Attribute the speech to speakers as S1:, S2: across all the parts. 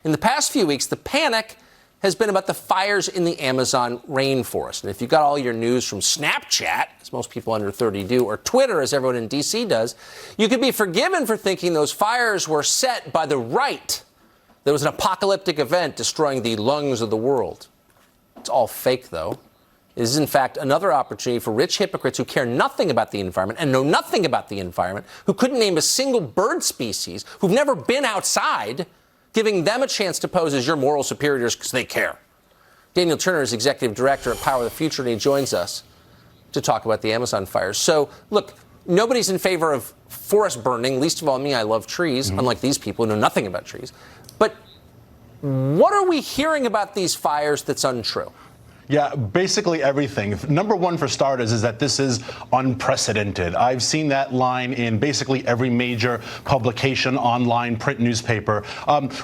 S1: In the past few weeks, the panic has been about the fires in the Amazon rainforest. And if you got all your news from Snapchat, as most people under 30 do, or Twitter, as everyone in D.C. does, you could be forgiven for thinking those fires were set by the right. There was an apocalyptic event destroying the lungs of the world. It's all fake, though. It is, in fact, another opportunity for rich hypocrites who care nothing about the environment and know nothing about the environment, who couldn't name a single bird species, who've never been outside, giving them a chance to pose as your moral superiors because they care. Daniel Turner is executive director at Power of the Future, and he joins us to talk about the Amazon fires. So, look, nobody's in favor of forest burning, least of all me. I love trees, unlike these people who know nothing about trees. But what are we hearing about these fires that's untrue?
S2: Yeah, basically everything. Number one, for starters, is that this is unprecedented. I've seen that line in basically every major publication, online, print newspaper.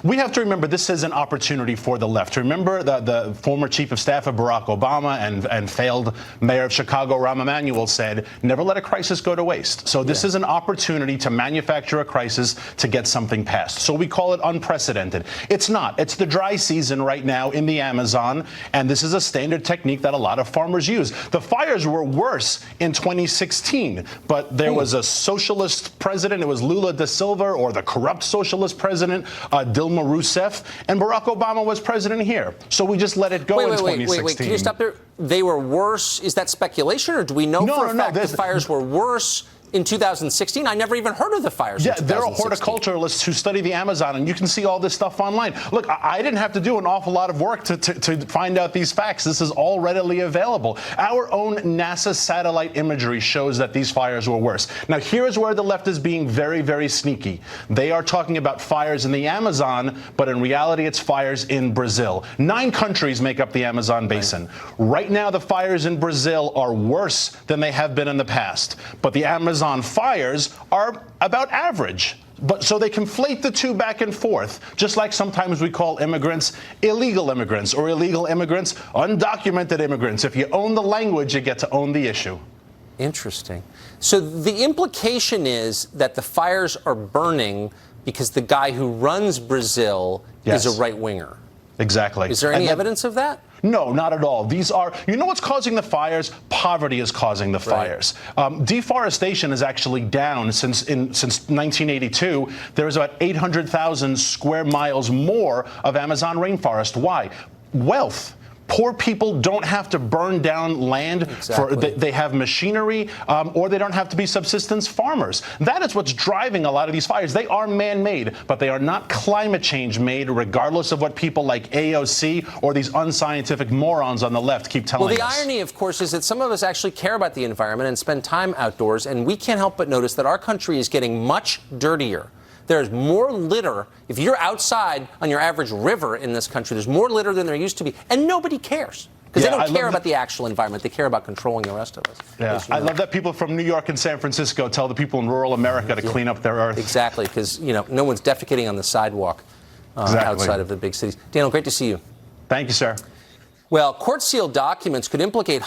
S2: We have to remember this is an opportunity for the left. Remember the former chief of staff of Barack Obama and failed mayor of Chicago, Rahm Emanuel, said, never let a crisis go to waste. So this is an opportunity to manufacture a crisis to get something passed. So we call it unprecedented. It's not. It's the dry season right now in the Amazon, and this is a standard technique that a lot of farmers use. The fires were worse in 2016, but there was a socialist president. It was Lula da Silva, or the corrupt socialist president, Dilma Rousseff, and Barack Obama was president here. So we just let it go in 2016.
S1: Wait. Can you stop there? They were worse. Is that speculation, or do we know for a fact the fires were worse in 2016? I never even heard of the fires in 2016.
S2: There are horticulturalists who study the Amazon, and you can see all this stuff online. Look, I didn't have to do an awful lot of work to find out these facts. This is all readily available. Our own NASA satellite imagery shows that these fires were worse. Now, here's where the left is being very, very sneaky. They are talking about fires in the Amazon, but in reality, it's fires in Brazil. 9 countries make up the Amazon basin. Right now, the fires in Brazil are worse than they have been in the past, but the Amazon fires are about average. But so they conflate the two back and forth, just like sometimes we call immigrants illegal immigrants, or illegal immigrants undocumented immigrants. If you own the language, you get to own the issue.
S1: Interesting. So the implication is that the fires are burning because the guy who runs Brazil is a right-winger.
S2: Exactly.
S1: Is there any evidence of that?
S2: No, not at all. These are, you know what's causing the fires? Poverty is causing the fires. Deforestation is actually down since 1982. There is about 800,000 square miles more of Amazon rainforest. Why? Wealth. Poor people don't have to burn down land. They have machinery, or they don't have to be subsistence farmers. That is what's driving a lot of these fires. They are man-made, but they are not climate change made, regardless of what people like AOC or these unscientific morons on the left keep telling us.
S1: Well, the irony, of course, is that some of us actually care about the environment and spend time outdoors, and we can't help but notice that our country is getting much dirtier. There's more litter. If you're outside on your average river in this country, there's more litter than there used to be. And nobody cares. Because they don't care about the actual environment. They care about controlling the rest of us.
S2: Yeah. I love that people from New York and San Francisco tell the people in rural America to clean up their earth.
S1: Exactly, because no one's defecating on the sidewalk outside of the big cities. Daniel, great to see you.
S2: Thank you, sir.
S1: Well, court-sealed documents could implicate